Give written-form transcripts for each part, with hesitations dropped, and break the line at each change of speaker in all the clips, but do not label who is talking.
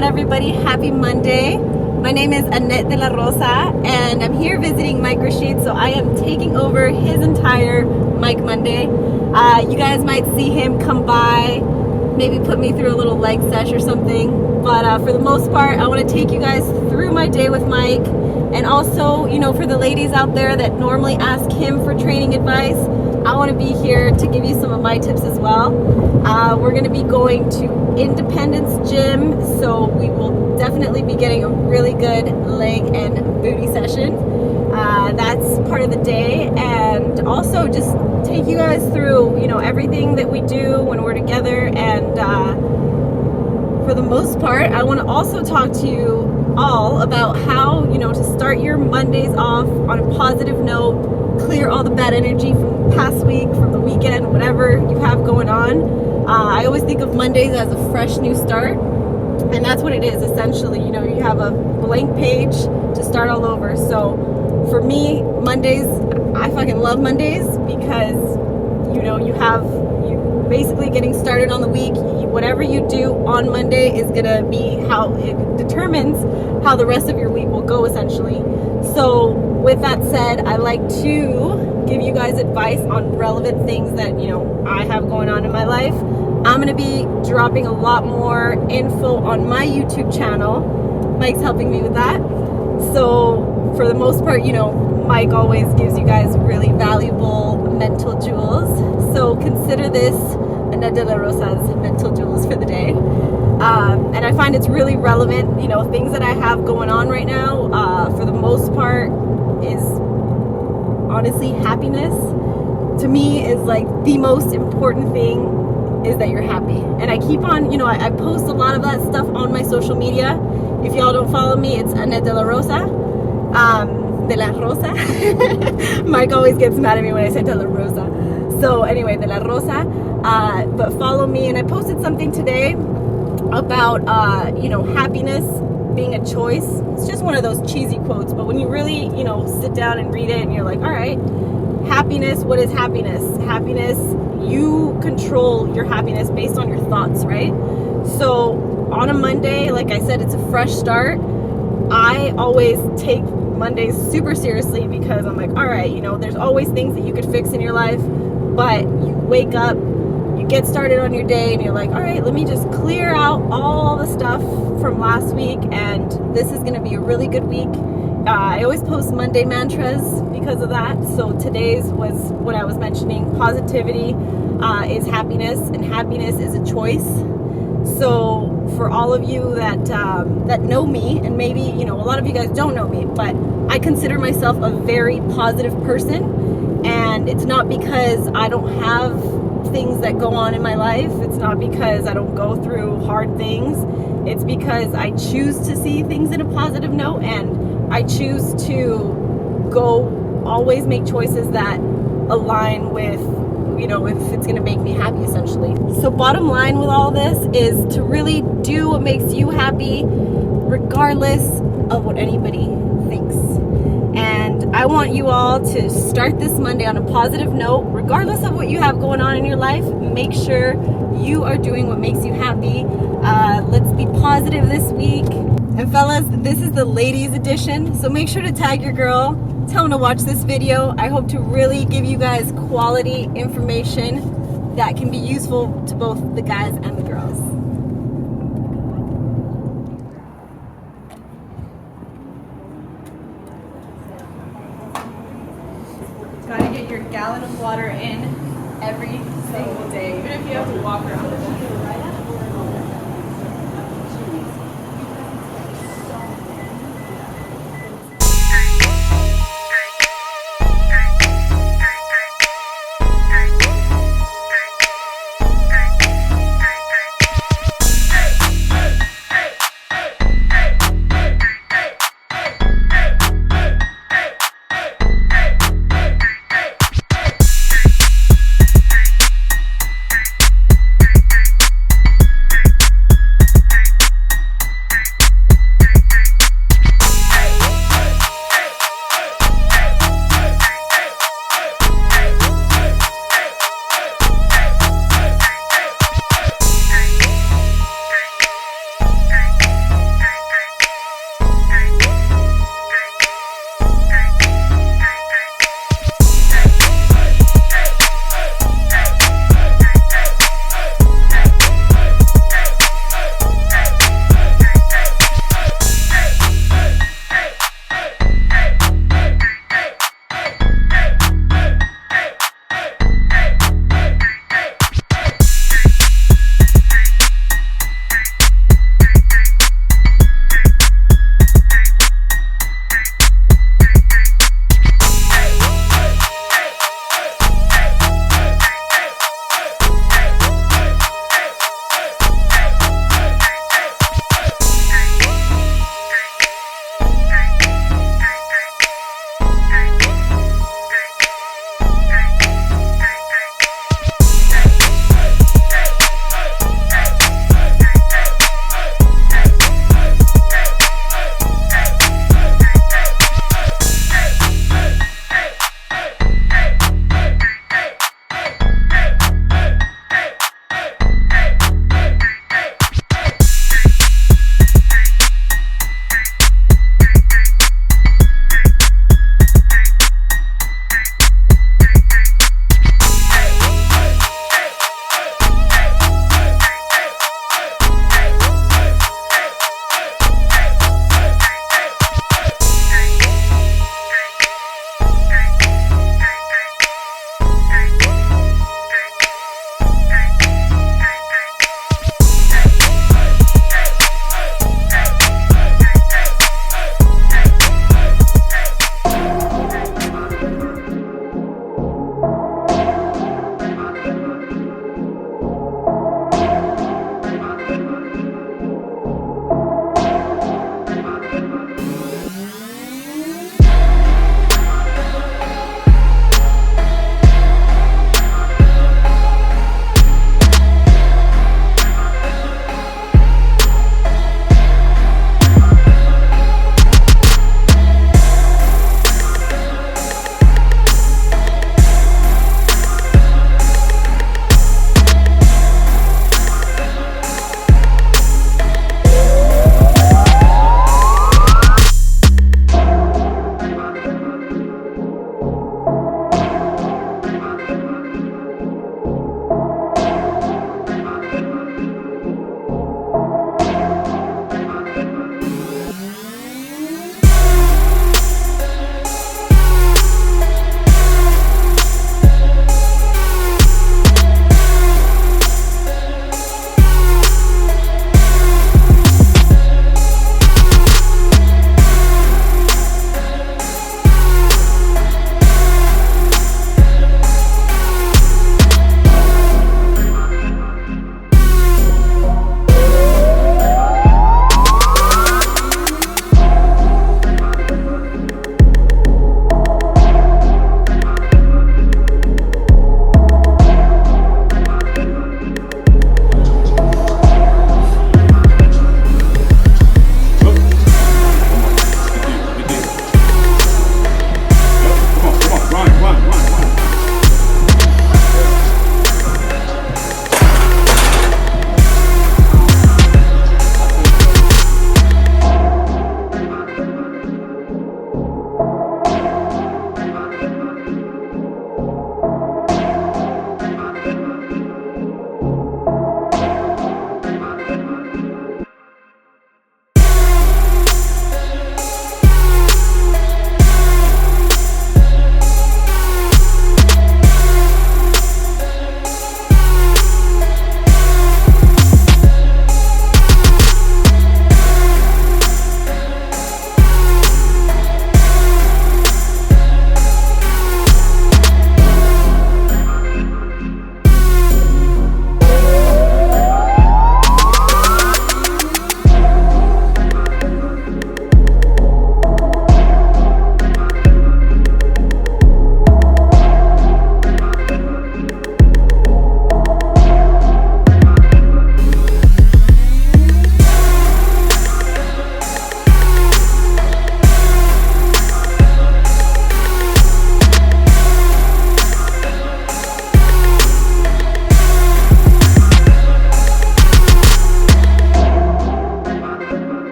on, everybody? Happy Monday. My name is Anette De La Rosa, and I'm here visiting Mike Rashid, so I am taking over his entire Mike Monday. You guys might see him come by, maybe put me through a little leg sesh or something, but for the most part, I want to take you guys through my day with Mike, and also, you know, for the ladies out there that normally ask him for training advice, I want to be here to give you some of my tips as well. We're going to be going to Independence Gym, so we will definitely be getting a really good leg and booty session. That's part of the day, and also just take you guys through, you know, everything that we do when we're together. And for the most part, I want to also talk to you all about how, you know, to start your Mondays off on a positive note, clear all the bad energy from the past week, from the weekend, whatever you have going on. I always think of Mondays as a fresh new start, and that's what it is essentially. You know, you have a blank page to start all over. So for me, Mondays, I fucking love Mondays because, you know, you basically getting started on the week. Whatever you do on Monday is gonna be how it determines how the rest of your week will go, essentially. So with that said, I like to give you guys advice on relevant things that, you know, I have going on in my life. I'm going to be dropping a lot more info on my YouTube channel. Mike's helping me with that. So for the most part, you know, Mike always gives you guys really valuable mental jewels. So consider this Anette De La Rosa's mental jewels for the day. And I find it's really relevant, you know, things that I have going on right now, for the most part, is honestly happiness. To me, is like the most important thing is that you're happy. And I keep on, you know, I post a lot of that stuff on my social media. If y'all don't follow me, it's Anette De La Rosa. De La Rosa. Mike always gets mad at me when I say De La Rosa. So anyway, De La Rosa. But follow me, and I posted something today about, you know, happiness being a choice. It's just one of those cheesy quotes, but when you really, you know, sit down and read it and you're like, all right, happiness, what is happiness? Happiness, you control your happiness based on your thoughts, right? So on a Monday, like I said, it's a fresh start. I always take Mondays super seriously because I'm like, all right, you know, there's always things that you could fix in your life, but you wake up, you get started on your day, and you're like, all right, let me just clear out all the stuff from last week, and this is going to be a really good week. I always post Monday mantras because of that. So today's was what I was mentioning. Positivity is happiness, and happiness is a choice. So for all of you that that know me, and maybe, you know, a lot of you guys don't know me, but I consider myself a very positive person, and it's not because I don't have things that go on in my life. It's not because I don't go through hard things. It's because I choose to see things in a positive note, and I choose to always make choices that align with, you know, if it's going to make me happy, essentially. So bottom line with all this is to really do what makes you happy, regardless of what anybody thinks. And I want you all to start this Monday on a positive note, regardless of what you have going on in your life. Make sure you are doing what makes you happy. Let's be positive this week. And fellas, this is the ladies edition, so make sure to tag your girl, tell them to watch this video. I hope to really give you guys quality information that can be useful to both the guys and the girls. Gotta get your gallon of water in every single day, even if you have to walk around the pool.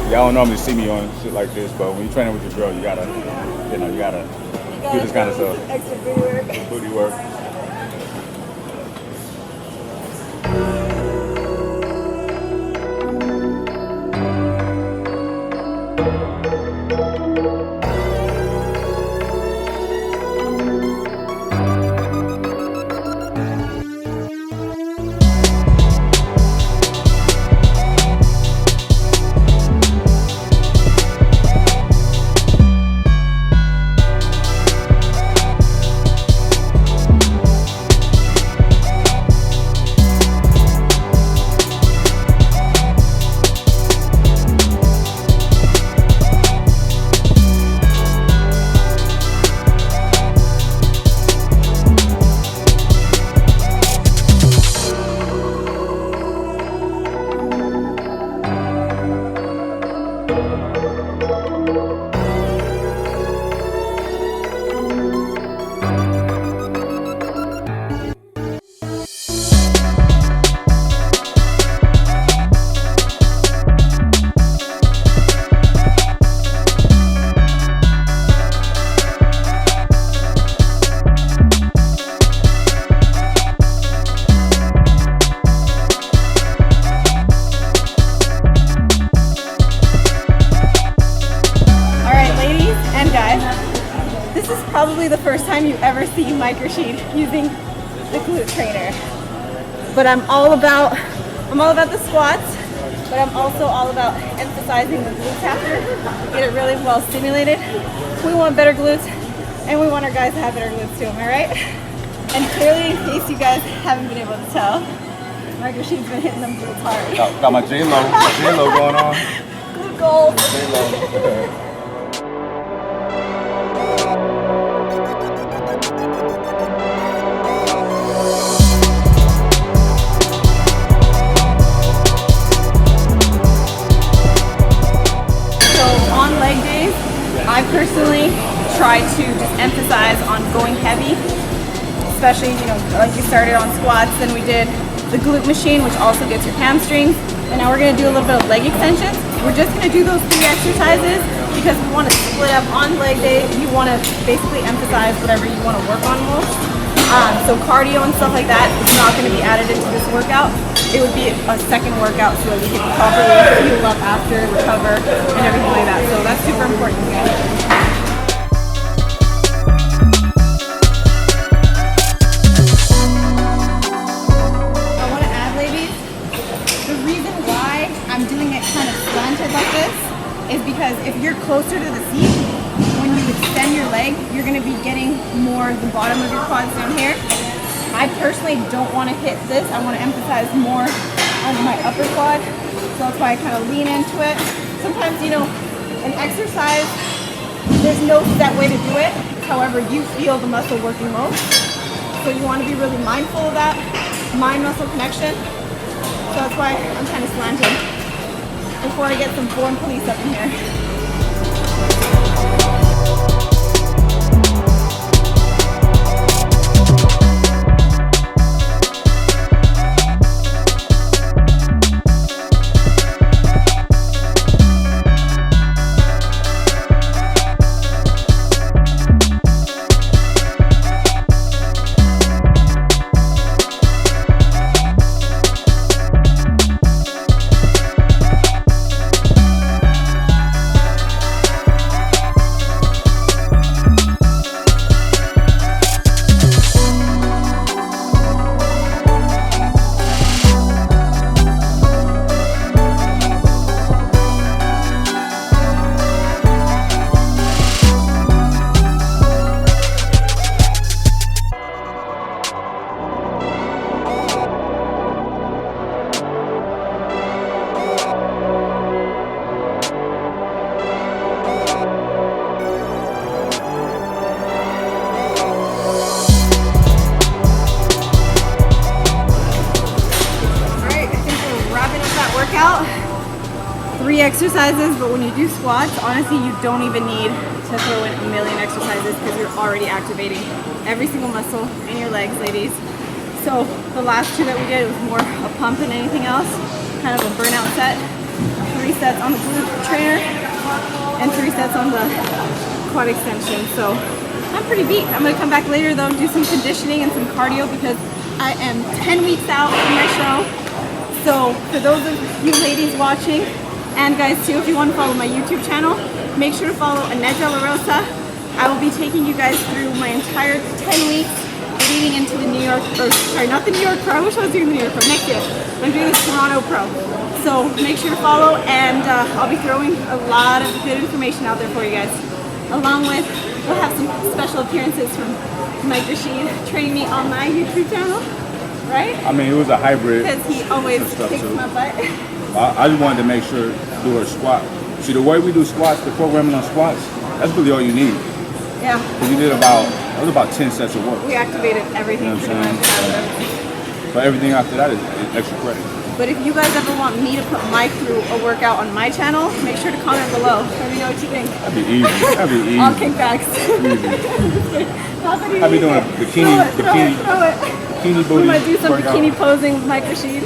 Y'all don't normally see me on shit like this, but when you're training with your girl, you gotta do this kind of stuff.
Extra booty work.
Booty work.
Probably the first time you ever see Mike Rashid using the glute trainer. But I'm all about the squats, but I'm also all about emphasizing the glutes after. Get it really well stimulated. We want better glutes, and we want our guys to have better glutes too, am I right? And clearly, in case you guys haven't been able to tell, Mike Rashid's been hitting them glutes hard.
Got my J-Lo going on.
Glute goals.
J-Lo.
I personally try to just emphasize on going heavy, especially, like you started on squats, then we did the glute machine, which also gets your hamstrings, and now we're going to do a little bit of leg extensions. We're just going to do those 3 exercises because we want to split up on leg day. You want to basically emphasize whatever you want to work on most. So cardio and stuff like that is not going to be added into this workout. It would be a second workout so that we can properly heal up after, recover, and everything like that. So that's super important. I want to add, ladies, the reason why I'm doing it kind of slanted like this is because if you're closer to the seat, when you extend your leg, you're going to be getting more the bottom of your quads down here. I personally don't want to hit this. I want to emphasize more on my upper quad. So that's why I kind of lean into it. Sometimes, an exercise, there's no set way to do it. However, you feel the muscle working most. So you want to be really mindful of that mind-muscle connection. So that's why I'm kind of slanted before I get some form police up in here. Workout, 3 exercises, but when you do squats, honestly, you don't even need to throw in a million exercises because you're already activating every single muscle in your legs, ladies. So the last 2 that we did was more a pump than anything else, kind of a burnout set, 3 3 sets on the glute trainer and 3 sets on the quad extension. So I'm pretty beat. I'm gonna come back later though and do some conditioning and some cardio because I am 10 weeks out from my show. So for those of you ladies watching, and guys too, if you want to follow my YouTube channel, make sure to follow Anette De La Rosa. I will be taking you guys through my entire 10 weeks leading into the New York, or sorry, not the New York Pro. I wish I was doing the New York Pro next year. I'm doing the Toronto Pro. So make sure to follow, and I'll be throwing a lot of good information out there for you guys. Along with, we'll have some special appearances from Mike Rashid training me on my YouTube channel, right?
I mean, it was a hybrid.
Because he always kicks my butt.
I just wanted to make sure to do her squat. See, the way we do squats, the programming on squats, that's really all you need.
Yeah.
Because you did that was about 10 sets of work.
We activated everything,
You know
pretty
what I'm
much.
saying? But everything after that is extra credit.
But if you guys ever want me to put Mike through a workout on my channel, make sure to comment below. Let me know what you think.
That'd be easy. That'd be easy.
All kickbacks.
I'd be doing a bikini
Bikini
booty.
We might do some
workout.
bikini posing with Mike Rashid.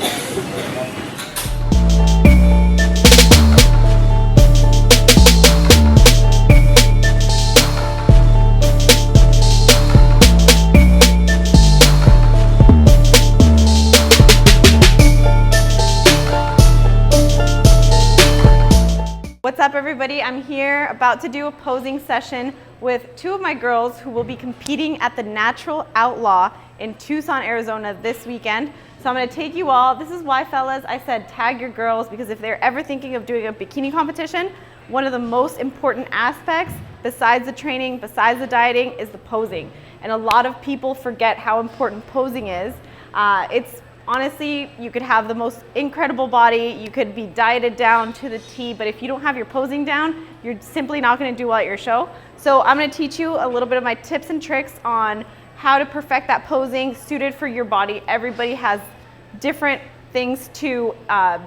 What's up everybody? I'm here about to do a posing session with 2 of my girls who will be competing at the Natural Outlaw in Tucson, Arizona this weekend. So I'm gonna take you all, this is why fellas, I said tag your girls, because if they're ever thinking of doing a bikini competition, one of the most important aspects, besides the training, besides the dieting, is the posing. And a lot of people forget how important posing is. Honestly, you could have the most incredible body, you could be dieted down to the T, but if you don't have your posing down, you're simply not gonna do well at your show. So I'm gonna teach you a little bit of my tips and tricks on how to perfect that posing suited for your body. Everybody has different things to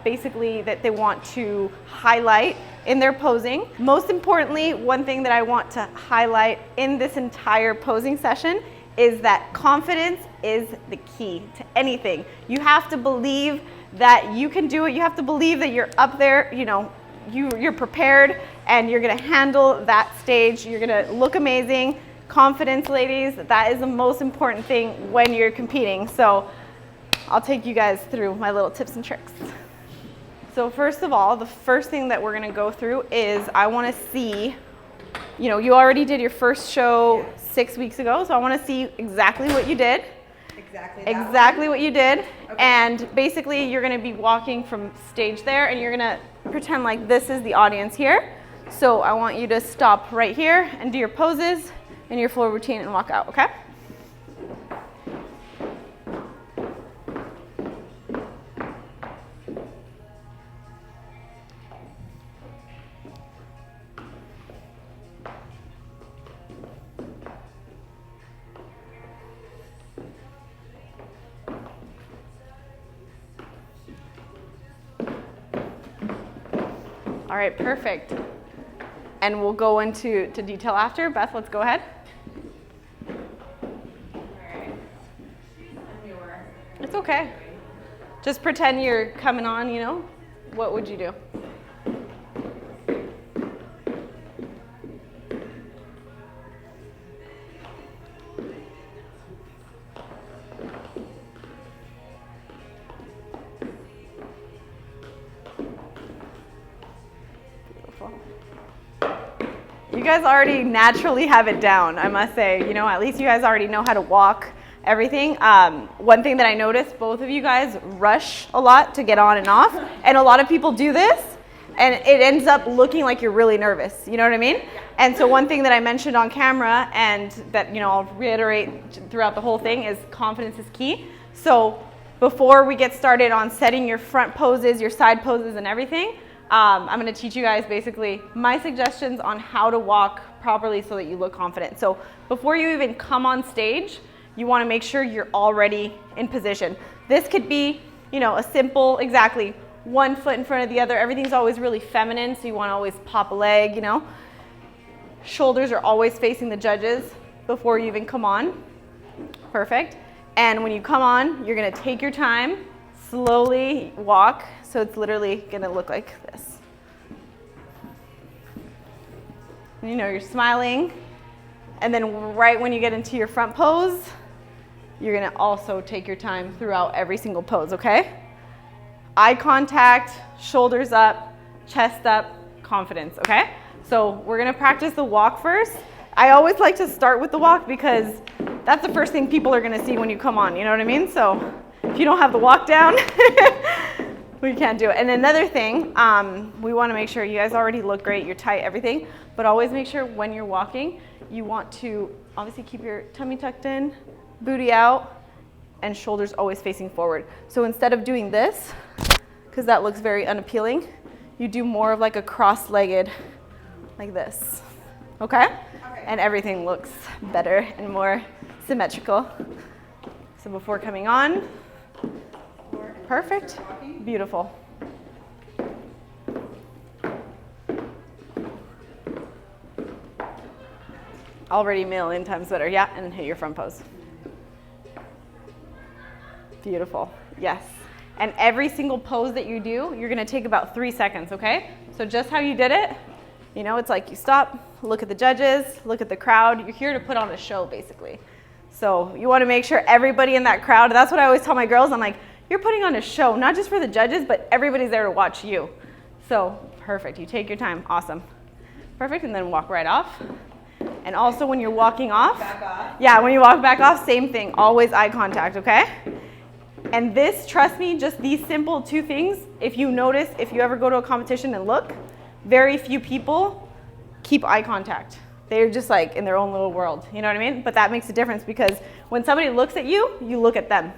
basically that they want to highlight in their posing. Most importantly, one thing that I want to highlight in this entire posing session is that confidence is the key to anything. You have to believe that you can do it. You have to believe that you're up there, you know, you're prepared and you're gonna handle that stage. You're gonna look amazing. Confidence, ladies, that is the most important thing when you're competing. So I'll take you guys through my little tips and tricks. So first of all, the first thing that we're gonna go through is I wanna see, you know, you already did your first show 6 weeks ago, so I want to see exactly what you did. Exactly what you did. Okay. And basically you're going to be walking from stage there and you're going to pretend like this is the audience here. So I want you to stop right here and do your poses and your floor routine and walk out, okay? All right, perfect. And we'll go into detail after. Beth, let's go ahead. All right. It's okay. Just pretend you're coming on, you know. What would you do? You guys already naturally have it down, I must say. You know, at least you guys already know how to walk, everything. One thing that I noticed, both of you guys rush a lot to get on and off, and a lot of people do this, and it ends up looking like you're really nervous, you know what I mean? And so one thing that I mentioned on camera, and that, you know, I'll reiterate throughout the whole thing, is confidence is key. So before we get started on setting your front poses, your side poses, and everything, I'm going to teach you guys basically my suggestions on how to walk properly so that you look confident. So before you even come on stage, you want to make sure you're already in position. This could be, you know, a simple, exactly, one foot in front of the other. Everything's always really feminine, so you want to always pop a leg, you know. Shoulders are always facing the judges before you even come on. Perfect. And when you come on, you're going to take your time, slowly walk. So it's literally going to look like this. And you know, you're smiling. And then right when you get into your front pose, you're gonna also take your time throughout every single pose, okay? Eye contact, shoulders up, chest up, confidence, okay? So we're gonna practice the walk first. I always like to start with the walk because that's the first thing people are gonna see when you come on, you know what I mean? So if you don't have the walk down, we can't do it. And another thing, we wanna make sure you guys already look great, you're tight, everything, but always make sure when you're walking, you want to obviously keep your tummy tucked in, booty out, and shoulders always facing forward. So instead of doing this, because that looks very unappealing, you do more of like a cross-legged, like this, okay? And everything looks better and more symmetrical. So before coming on, perfect, beautiful. Already a million times better, yeah, and hit your front pose. Beautiful, yes. And every single pose that you do, you're gonna take about 3 seconds, okay? So just how you did it, you know, it's like you stop, look at the judges, look at the crowd. You're here to put on a show, basically. So you wanna make sure everybody in that crowd, that's what I always tell my girls, I'm like, you're putting on a show, not just for the judges, but everybody's there to watch you. So perfect, you take your time, awesome. Perfect, and then walk right off. And also when you're walking off,
Back off.
yeah, when you walk back off, same thing, always eye contact, okay? And this, trust me, just these simple 2 things, if you notice, if you ever go to a competition and look, very few people keep eye contact. They're just like in their own little world, you know what I mean? But that makes a difference because when somebody looks at you, you look at them.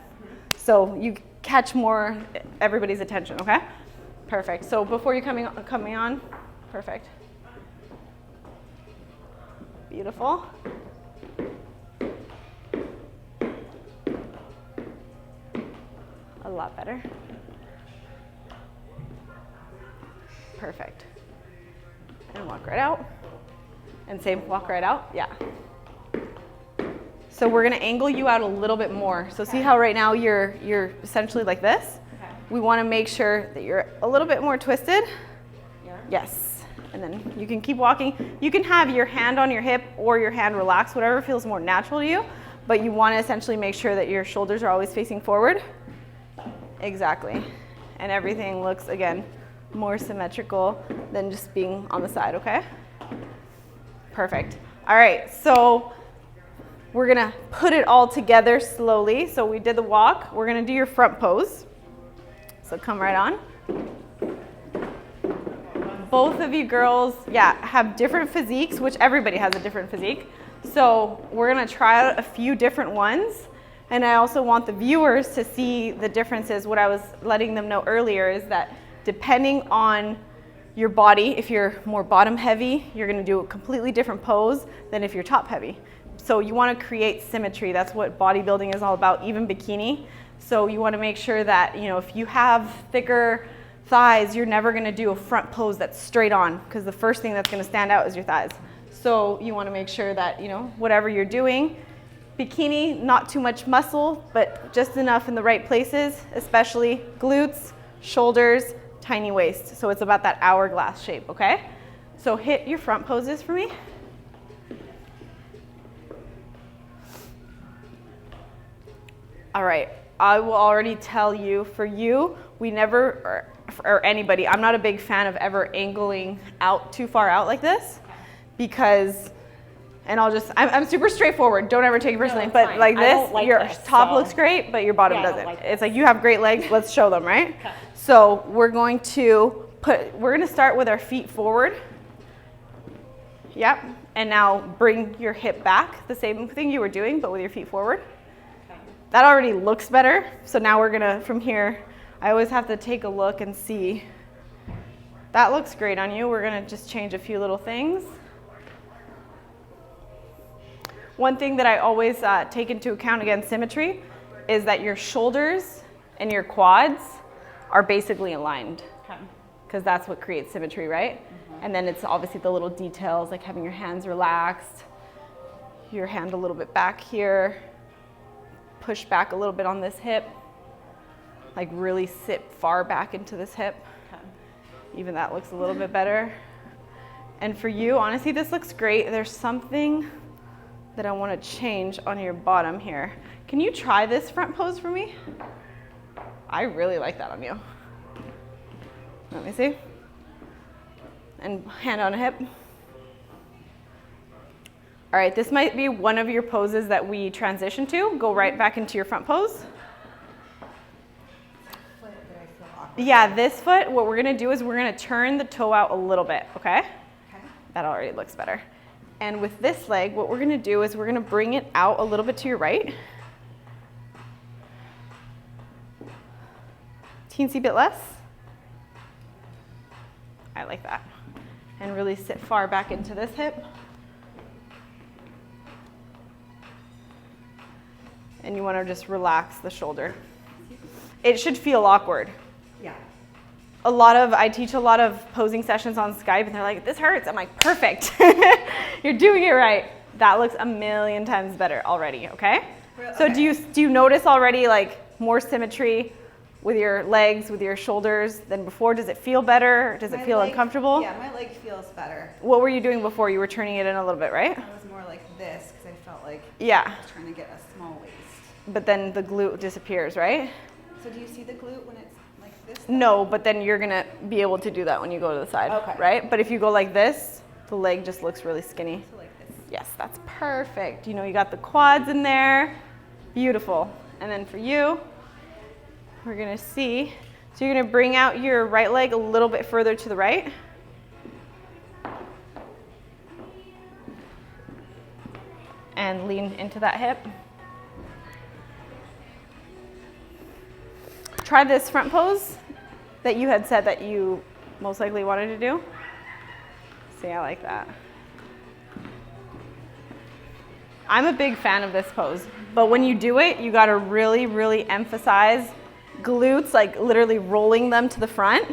So you catch more everybody's attention, okay? Perfect. So before you're coming on, perfect. Beautiful. A lot better. Perfect. And walk right out. And same, walk right out, yeah. So we're gonna angle you out a little bit more. So see how right now you're essentially like this?
Okay.
We wanna make sure that you're a little bit more twisted.
Yeah.
Yes. And then you can keep walking. You can have your hand on your hip or your hand relaxed, whatever feels more natural to you, but you wanna essentially make sure that your shoulders are always facing forward. Exactly. And everything looks, again, more symmetrical than just being on the side, okay? Perfect. All right, so we're gonna put it all together slowly. So we did the walk. We're gonna do your front pose. So come right on. Both of you girls, yeah, have different physiques, which everybody has a different physique. So we're gonna try out a few different ones. And I also want the viewers to see the differences. What I was letting them know earlier is that depending on your body, if you're more bottom heavy, you're gonna do a completely different pose than if you're top heavy. So you wanna create symmetry. That's what bodybuilding is all about, even bikini. So you wanna make sure that, you know, if you have thicker thighs, you're never gonna do a front pose that's straight on because the first thing that's gonna stand out is your thighs. So you wanna make sure that, you know, whatever you're doing, bikini, not too much muscle, but just enough in the right places, especially glutes, shoulders, tiny waist. So it's about that hourglass shape, okay? So hit your front poses for me. All right, I will already tell you, for you, we never, or anybody, I'm not a big fan of ever angling out too far out like this because, and I'm super straightforward, don't ever take it personally,
No,
but
fine.
like
I
this,
don't like
your
this,
top
so-
looks great, but your bottom
Yeah, I don't
doesn't.
like
It's like you have great legs, let's show them, right?
Okay.
So we're going to start with our feet forward. Yep, and now bring your hip back, the same thing you were doing, but with your feet forward.
Okay.
That already looks better. So now we're gonna, from here, I always have to take a look and see. That looks great on you. We're gonna just change a few little things. One thing that I always take into account, again, symmetry, is that your shoulders and your quads are basically aligned.
Okay.
Because that's what creates symmetry, right? Mm-hmm. And then it's obviously the little details, like having your hands relaxed, your hand a little bit back here, push back a little bit on this hip, like really sit far back into this hip.
Okay.
Even that looks a little bit better. And for you, honestly, this looks great. There's something that I want to change on your bottom here. Can you try this front pose for me? I really like that on you. Let me see. And hand on a hip. All right, this might be one of your poses that we transition to. Go right back into your front pose. Yeah, this foot, what we're gonna do is we're gonna turn the toe out a little bit, okay? That already looks better. And with this leg, what we're gonna do is we're gonna bring it out a little bit to your right. Teensy bit less. I like that. And really sit far back into this hip. And you wanna just relax the shoulder. It should feel awkward.
Yeah.
I teach a lot of posing sessions on Skype and they're like, this hurts. I'm like, perfect. You're doing it right. That looks a million times better already, okay? So do you notice already like more symmetry with your legs, with your shoulders than before? Does it feel better? Does it feel uncomfortable?
Yeah, my leg feels better.
What were you doing before? You were turning it in a little bit, right?
I was more like this because I felt like
Yeah.
I was trying to get a small waist.
But then the glute disappears, right?
So do you see the glute when it's like this?
No, but then you're gonna be able to do that when you go to the side,
Okay.
right? But if you go like this, the leg just looks really skinny.
So like this.
Yes, that's perfect. You know, you got the quads in there. Beautiful. And then for you, we're gonna see. So you're gonna bring out your right leg a little bit further to the right. And lean into that hip. Try this front pose that you had said that you most likely wanted to do. See, I like that. I'm a big fan of this pose, but when you do it, you gotta really, really emphasize glutes, like literally rolling them to the front,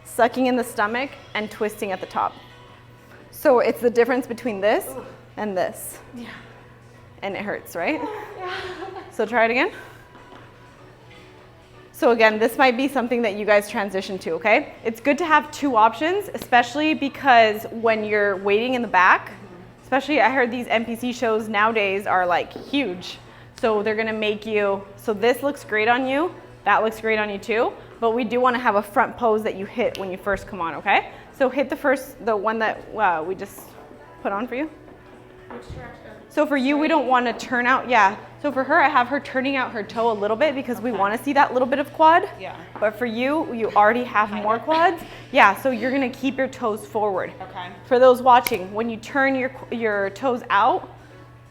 sucking in the stomach, and twisting at the top. So it's the difference between this and this.
Yeah.
And it hurts, right?
Yeah.
So try it again. So again, this might be something that you guys transition to, okay? It's good to have two options, especially because when you're waiting in the back, especially I heard these NPC shows nowadays are like huge. So they're gonna make you, so this looks great on you, that looks great on you too, but we do wanna have a front pose that you hit when you first come on, okay? So hit the one that we just put on for you.
Which direction?
So for you, we don't want to turn out, yeah. So for her, I have her turning out her toe a little bit because we want to see that little bit of quad.
Yeah.
But for you, you already have more quads. Yeah, so you're going to keep your toes forward.
Okay.
For those watching, when you turn your toes out,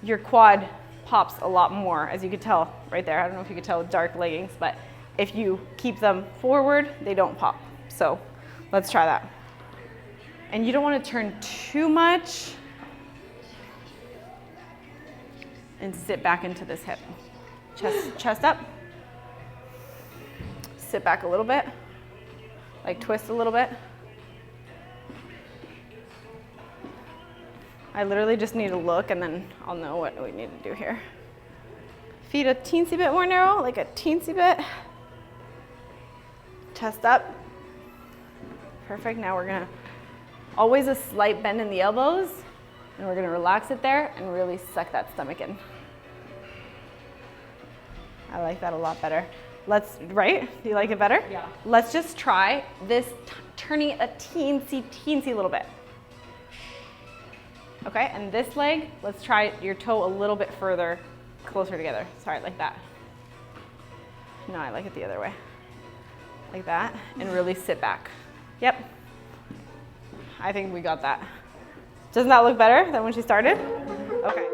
your quad pops a lot more, as you could tell right there. I don't know if you could tell with dark leggings, but if you keep them forward, they don't pop. So let's try that. And you don't want to turn too much. And sit back into this hip. Chest up. Sit back a little bit. Like twist a little bit. I literally just need to look and then I'll know what we need to do here. Feet a teensy bit more narrow, like a teensy bit. Chest up. Perfect. Now we're gonna, always a slight bend in the elbows. And we're gonna relax it there and really suck that stomach in. I like that a lot better. Right? Do you like it better?
Yeah.
Let's just try this, turning it a teensy little bit. Okay, and this leg, let's try your toe a little bit further, closer together. Sorry, like that. No, I like it the other way. Like that, and really sit back. Yep. I think we got that. Doesn't that look better than when she started? Okay.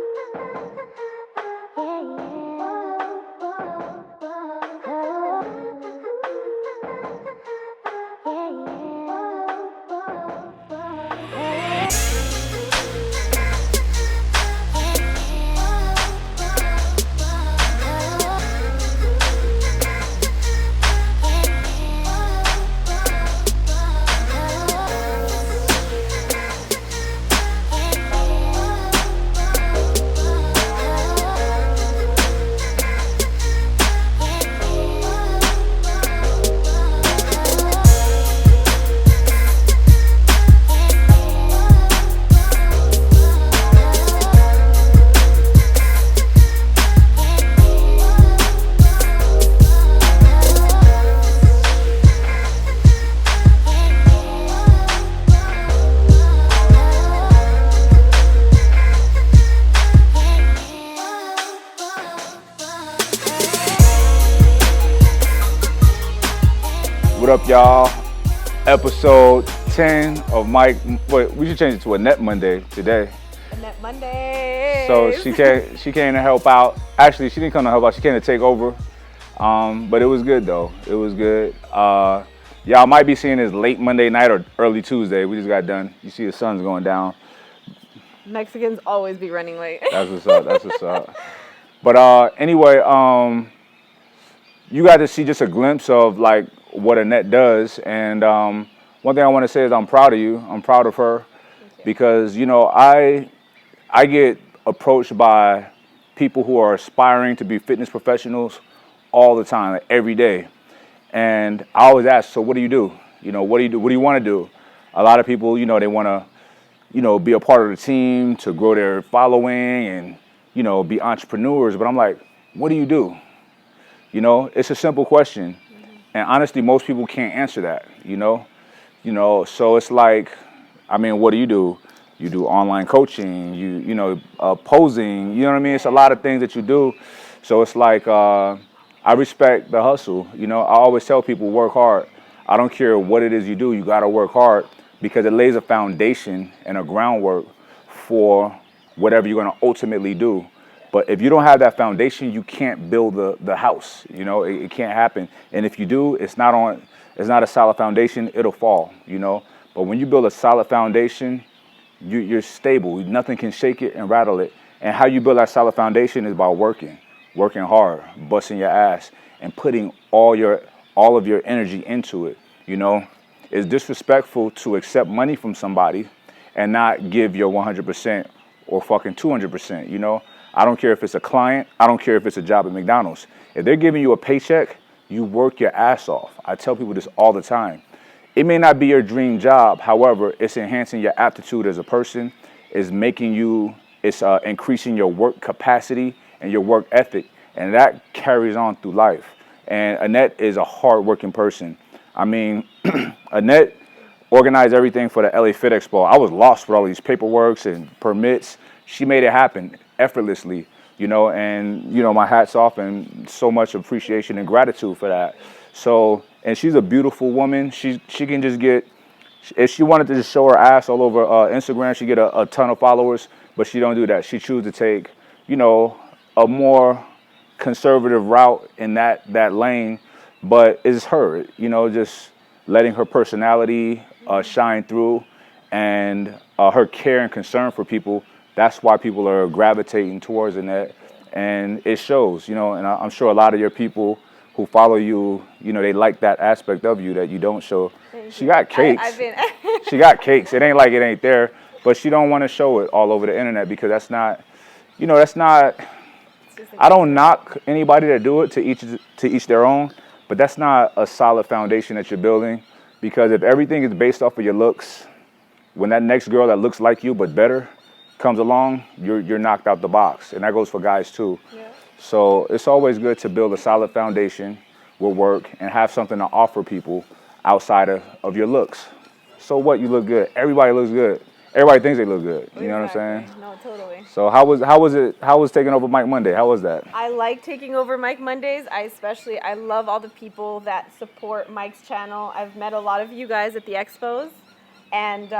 What up, y'all? Episode 10 of Mike. Wait, we should change it to Anette Monday today.
Anette Monday.
So she came to help out. Actually, she didn't come to help out. She came to take over. But it was good though. It was good. Y'all might be seeing this late Monday night or early Tuesday. We just got done. You see the sun's going down.
Mexicans always be running late.
That's what's up. That's what's up. But anyway, you got to see just a glimpse of like what Anette does. And one thing I want to say is I'm proud of you. I'm proud of her because, you know, I get approached by people who are aspiring to be fitness professionals all the time, like every day. And I always ask, so what do you do? You know, what do you do? What do you want to do? A lot of people, you know, they want to, you know, be a part of the team to grow their following and, you know, be entrepreneurs. But I'm like, what do you do? You know, it's a simple question. And honestly, most people can't answer that, you know? So it's like, I mean, what do? You do online coaching, you know, posing, you know what I mean? It's a lot of things that you do. So it's like, I respect the hustle. You know, I always tell people work hard. I don't care what it is you do, you gotta work hard because it lays a foundation and a groundwork for whatever you're gonna ultimately do. But if you don't have that foundation, you can't build the house. You know, it can't happen. And if you do, it's not a solid foundation, it'll fall, you know. But when you build a solid foundation, you're stable. Nothing can shake it and rattle it. And how you build that solid foundation is by working hard, busting your ass, and putting all of your energy into it. You know, it's disrespectful to accept money from somebody and not give your 100% or fucking 200%, you know. I don't care if it's a client. I don't care if it's a job at McDonald's. If they're giving you a paycheck, you work your ass off. I tell people this all the time. It may not be your dream job. However, it's enhancing your aptitude as a person. It's increasing your work capacity and your work ethic. And that carries on through life. And Anette is a hardworking person. I mean, Anette organized everything for the LA Fit Expo. I was lost with all these paperworks and permits. She made it happen effortlessly, you know, and, you know, my hat's off and so much appreciation and gratitude for that. So, and she's a beautiful woman. She can just get, if she wanted to just show her ass all over Instagram, she'd get a ton of followers, but she don't do that. She chooses to take, you know, a more conservative route in that lane, but it's her, you know, just letting her personality shine through and her care and concern for people. That's why people are gravitating towards Anette, and it shows, you know, and I'm sure a lot of your people who follow you, you know, they like that aspect of you that you don't show. She got cakes. She got cakes. It ain't like it ain't there, but she don't want to show it all over the internet because that's not, you know, that's not, I don't knock anybody that do it, to each their own, but that's not a solid foundation that you're building, because if everything is based off of your looks, when that next girl that looks like you but better comes along, you're knocked out the box. And that goes for guys too. Yeah. So it's always good to build a solid foundation with work and have something to offer people outside of your looks. So what, you look good. Everybody looks good. Everybody thinks they look good. You know what I'm saying?
No, totally.
So how was taking over Mike Monday? How was that?
I like taking over Mike Mondays. I love all the people that support Mike's channel. I've met a lot of you guys at the expos. And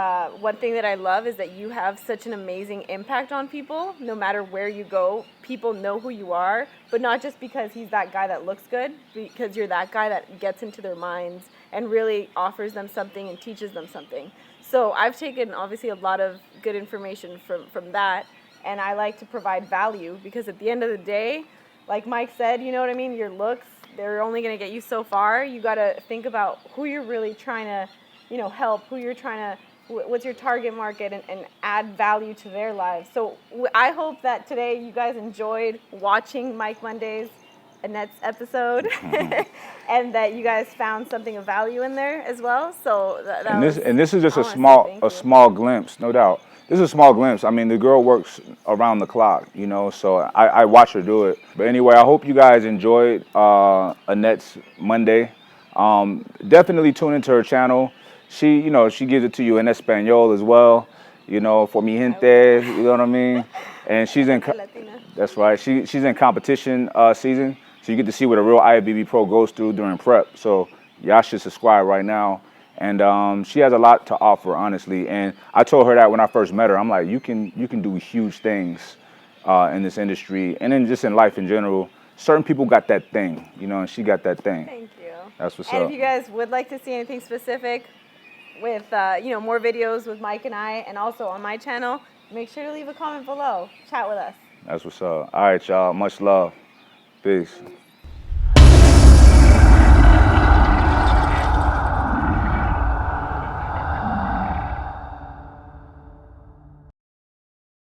one thing that I love is that you have such an amazing impact on people. No matter where you go, people know who you are, but not just because he's that guy that looks good, because you're that guy that gets into their minds and really offers them something and teaches them something. So I've taken obviously a lot of good information from that, and I like to provide value because at the end of the day, like Mike said, you know what I mean, your looks, they're only going to get you so far. You got to think about who you're really trying to, you know, help, who you're trying to, what's your target market, and add value to their lives. So I hope that today you guys enjoyed watching Mike Monday's Annette's episode, and that you guys found something of value in there as well. So
this is just a small glimpse, no doubt. This is a small glimpse. I mean, the girl works around the clock, you know, so I watch her do it. But anyway, I hope you guys enjoyed Annette's Monday. Definitely tune into her channel. She gives it to you in Espanol as well, you know, for mi gente, you know what I mean? And she's in, that's right, she's in competition season, so you get to see what a real IFBB pro goes through during prep. So y'all should subscribe right now. And she has a lot to offer, honestly. And I told her that when I first met her. I'm like, you can do huge things in this industry, and then just in life in general. Certain people got that thing, you know, and she got that thing.
Thank you.
That's what's
and
up.
if you guys would like to see anything specific with, you know, more videos with Mike and I, and also on my channel, make sure to leave a comment below. Chat with us.
That's what's up. All right, y'all. Much love. Peace.